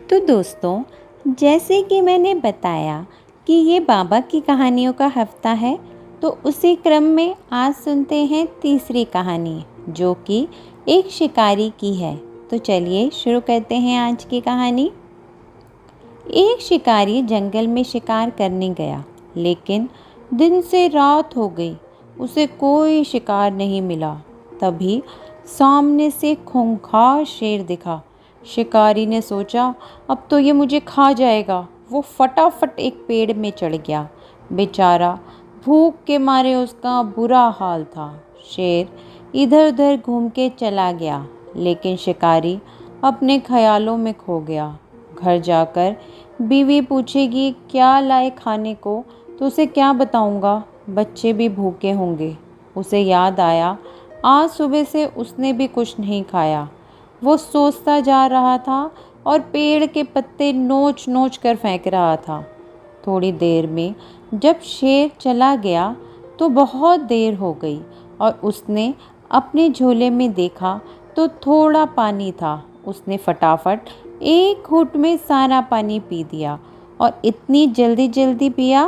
तो दोस्तों, जैसे कि मैंने बताया कि ये बाबा की कहानियों का हफ्ता है, तो उसी क्रम में आज सुनते हैं तीसरी कहानी, जो कि एक शिकारी की है। तो चलिए शुरू करते हैं आज की कहानी। एक शिकारी जंगल में शिकार करने गया, लेकिन दिन से रात हो गई, उसे कोई शिकार नहीं मिला। तभी सामने से खूंखार शेर दिखा। शिकारी ने सोचा, अब तो ये मुझे खा जाएगा। वो फटाफट एक पेड़ में चढ़ गया। बेचारा भूख के मारे उसका बुरा हाल था। शेर इधर उधर घूम के चला गया, लेकिन शिकारी अपने ख्यालों में खो गया। घर जाकर बीवी पूछेगी क्या लाए खाने को, तो उसे क्या बताऊंगा, बच्चे भी भूखे होंगे। उसे याद आया, आज सुबह से उसने भी कुछ नहीं खाया। वो सोचता जा रहा था और पेड़ के पत्ते नोच नोच कर फेंक रहा था। थोड़ी देर में जब शेर चला गया तो बहुत देर हो गई और उसने अपने झोले में देखा तो थोड़ा पानी था। उसने फटाफट एक घूंट में सारा पानी पी दिया और इतनी जल्दी जल्दी पिया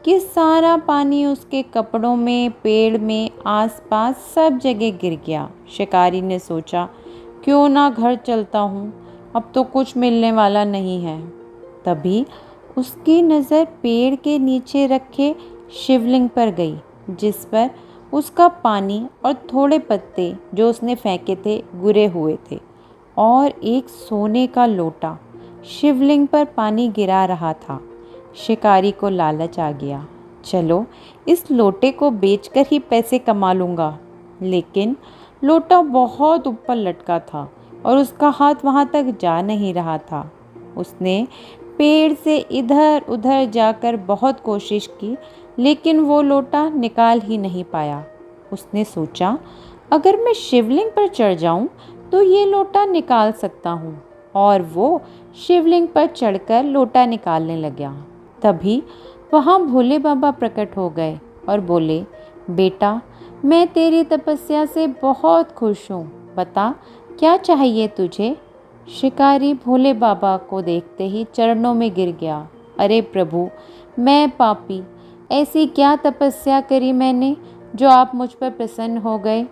कि सारा पानी उसके कपड़ों में, पेड़ में, आसपास सब जगह गिर गया। शिकारी ने सोचा, क्यों ना घर चलता हूँ, अब तो कुछ मिलने वाला नहीं है। तभी उसकी नज़र पेड़ के नीचे रखे शिवलिंग पर गई, जिस पर उसका पानी और थोड़े पत्ते जो उसने फेंके थे गिरे हुए थे, और एक सोने का लोटा शिवलिंग पर पानी गिरा रहा था। शिकारी को लालच आ गया, चलो इस लोटे को बेचकर ही पैसे कमा लूँगा। लेकिन लोटा बहुत ऊपर लटका था और उसका हाथ वहाँ तक जा नहीं रहा था। उसने पेड़ से इधर उधर जाकर बहुत कोशिश की, लेकिन वो लोटा निकाल ही नहीं पाया। उसने सोचा, अगर मैं शिवलिंग पर चढ़ जाऊं तो ये लोटा निकाल सकता हूँ, और वो शिवलिंग पर चढ़कर लोटा निकालने लगा। तभी वहाँ भोले बाबा प्रकट हो गए और बोले, बेटा, मैं तेरी तपस्या से बहुत खुश हूँ, बता क्या चाहिए तुझे। शिकारी भोले बाबा को देखते ही चरणों में गिर गया। अरे प्रभु, मैं पापी, ऐसी क्या तपस्या करी मैंने जो आप मुझ पर प्रसन्न हो गए।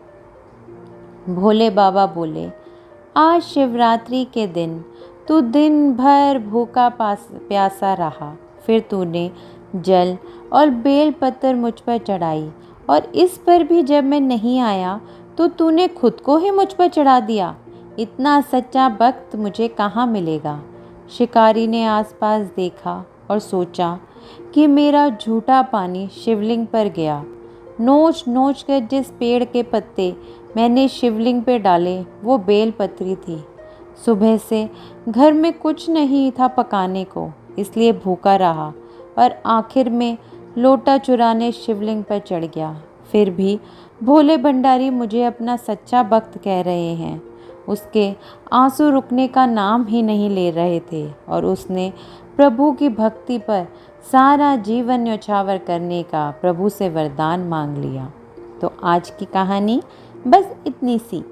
भोले बाबा बोले, आज शिवरात्रि के दिन तू दिन भर भूखा प्यासा रहा, फिर तूने जल और बेल पत्र मुझ पर चढ़ाई, और इस पर भी जब मैं नहीं आया तो तूने खुद को ही मुझ पर चढ़ा दिया। इतना सच्चा भक्त मुझे कहाँ मिलेगा। शिकारी ने आसपास देखा और सोचा कि मेरा झूठा पानी शिवलिंग पर गया। नोच नोच कर जिस पेड़ के पत्ते मैंने शिवलिंग पे डाले वो बेल पत्री थी। सुबह से घर में कुछ नहीं था पकाने को, इसलिए भूखा रहा और आखिर में लोटा चुराने शिवलिंग पर चढ़ गया। फिर भी भोले भंडारी मुझे अपना सच्चा भक्त कह रहे हैं। उसके आंसू रुकने का नाम ही नहीं ले रहे थे और उसने प्रभु की भक्ति पर सारा जीवन न्यौछावर करने का प्रभु से वरदान मांग लिया। तो आज की कहानी बस इतनी सी,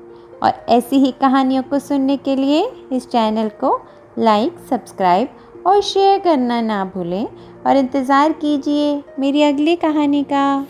और ऐसी ही कहानियों को सुनने के लिए इस चैनल को लाइक, सब्सक्राइब और शेयर करना ना भूलें, और इंतज़ार कीजिए मेरी अगली कहानी का।